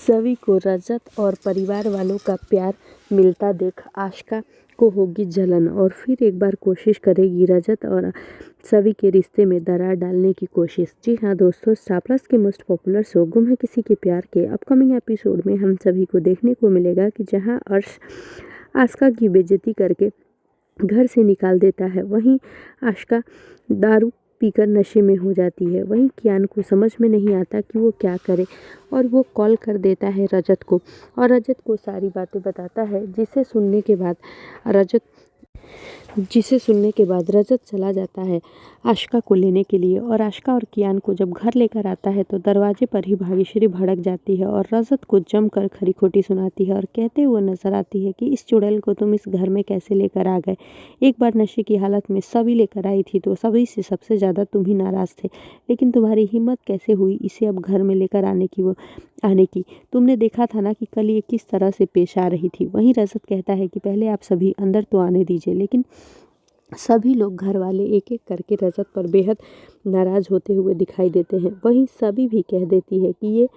सभी को रजत और परिवार वालों का प्यार मिलता देख आशिका को होगी जलन और फिर एक बार कोशिश करेगी रजत और सभी के रिश्ते में दरार डालने की कोशिश। जी हाँ दोस्तों, स्टार प्लस के मोस्ट पॉपुलर शो गुम है किसी के प्यार के अपकमिंग एपिसोड में हम सभी को देखने को मिलेगा कि जहाँ अर्श आशिका की बेइज्जती करके घर से निकाल देता है, वहीं आशिका दारू पीकर नशे में हो जाती है। वहीं कियान को समझ में नहीं आता कि वो क्या करे और वो कॉल कर देता है रजत को और रजत को सारी बातें बताता है, जिसे सुनने के बाद रजत चला जाता है आशिका को लेने के लिए। और आशिका और कियान को जब घर लेकर आता है तो दरवाजे पर ही भाग्यश्री भड़क जाती है और रजत को जमकर खरी खोटी सुनाती है और कहते हुए नजर आती है कि इस चुड़ैल को तुम इस घर में कैसे लेकर आ गए। एक बार नशे की हालत में सभी लेकर आई थी तो सभी से सबसे ज़्यादा तुम ही नाराज़ थे, लेकिन तुम्हारी हिम्मत कैसे हुई इसे अब घर में लेकर आने की। तुमने देखा था ना कि कल ये किस तरह से पेश आ रही थी। वहीं रजत कहता है कि पहले आप सभी अंदर तो आने दीजिए, लेकिन सभी लोग घर वाले एक एक करके रजत पर बेहद नाराज़ होते हुए दिखाई देते हैं। वहीं सभी भी कह देती है कि ये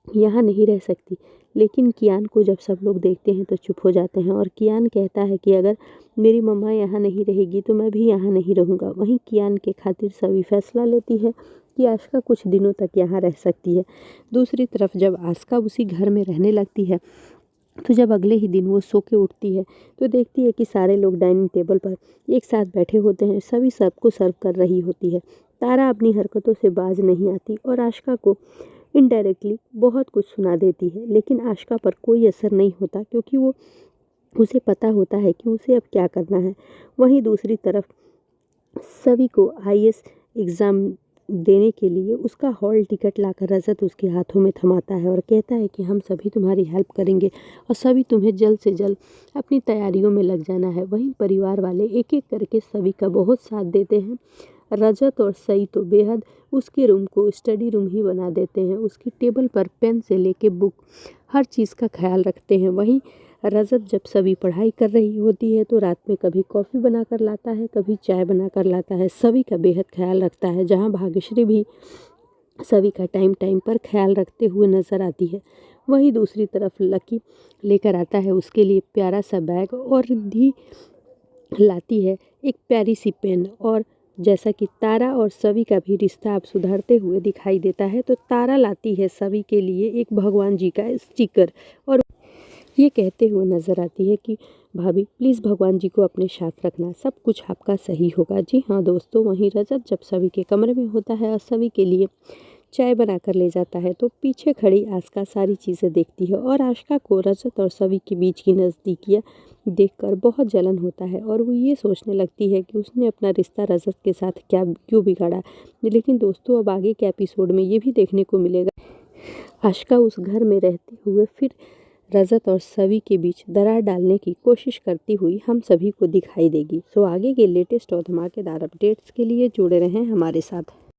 यहाँ नहीं रह सकती, लेकिन कियान को जब सब लोग देखते हैं तो चुप हो जाते हैं और कियान कहता है कि अगर मेरी मम्मा यहाँ नहीं रहेगी तो मैं भी यहाँ नहीं रहूँगा। वहीं कियान के खातिर सभी फैसला लेती है कि आशिका कुछ दिनों तक यहाँ रह सकती है। दूसरी तरफ जब आशिका उसी घर में रहने लगती है तो जब अगले ही दिन वो सो के उठती है तो देखती है कि सारे लोग डाइनिंग टेबल पर एक साथ बैठे होते हैं, सभी सबको सर्व कर रही होती है। तारा अपनी हरकतों से बाज नहीं आती और आशिका को इनडायरेक्टली बहुत कुछ सुना देती है, लेकिन आशिका पर कोई असर नहीं होता क्योंकि उसे पता होता है कि उसे अब क्या करना है। वहीं दूसरी तरफ सभी को आईएएस एग्ज़ाम देने के लिए उसका हॉल टिकट लाकर रजत उसके हाथों में थमाता है और कहता है कि हम सभी तुम्हारी हेल्प करेंगे और सभी तुम्हें जल्द से जल्द अपनी तैयारियों में लग जाना है। वहीं परिवार वाले एक एक करके सभी का बहुत साथ देते हैं। रजत और सई तो बेहद उसके रूम को स्टडी रूम ही बना देते हैं, उसकी टेबल पर पेन से लेके बुक हर चीज़ का ख्याल रखते हैं। वहीं रजत जब सभी पढ़ाई कर रही होती है तो रात में कभी कॉफ़ी बनाकर लाता है, कभी चाय बनाकर लाता है, सभी का बेहद ख्याल रखता है। जहाँ भाग्यश्री भी सभी का टाइम टाइम पर ख्याल रखते हुए नजर आती है। वहीं दूसरी तरफ लकी लेकर आता है उसके लिए प्यारा सा बैग और रिद्धि लाती है एक प्यारी सी पेन। और जैसा कि तारा और सभी का भी रिश्ता अब सुधरते हुए दिखाई देता है तो तारा लाती है सभी के लिए एक भगवान जी का स्टिकर और ये कहते हुए नजर आती है कि भाभी प्लीज़ भगवान जी को अपने साथ रखना, सब कुछ आपका सही होगा। जी हाँ दोस्तों, वहीं रजत जब सभी के कमरे में होता है और सभी के लिए चाय बनाकर ले जाता है तो पीछे खड़ी आशिका सारी चीज़ें देखती है और आशिका को रजत और सभी के बीच की नज़दीकियाँ देखकर बहुत जलन होता है और वो ये सोचने लगती है कि उसने अपना रिश्ता रजत के साथ क्यों बिगाड़ा। लेकिन दोस्तों, अब आगे के एपिसोड में ये भी देखने को मिलेगा आशिका उस घर में रहते हुए फिर रजत और सभी के बीच दरार डालने की कोशिश करती हुई हम सभी को दिखाई देगी। सो आगे के लेटेस्ट और धमाकेदार अपडेट्स के लिए जुड़े रहें हमारे साथ।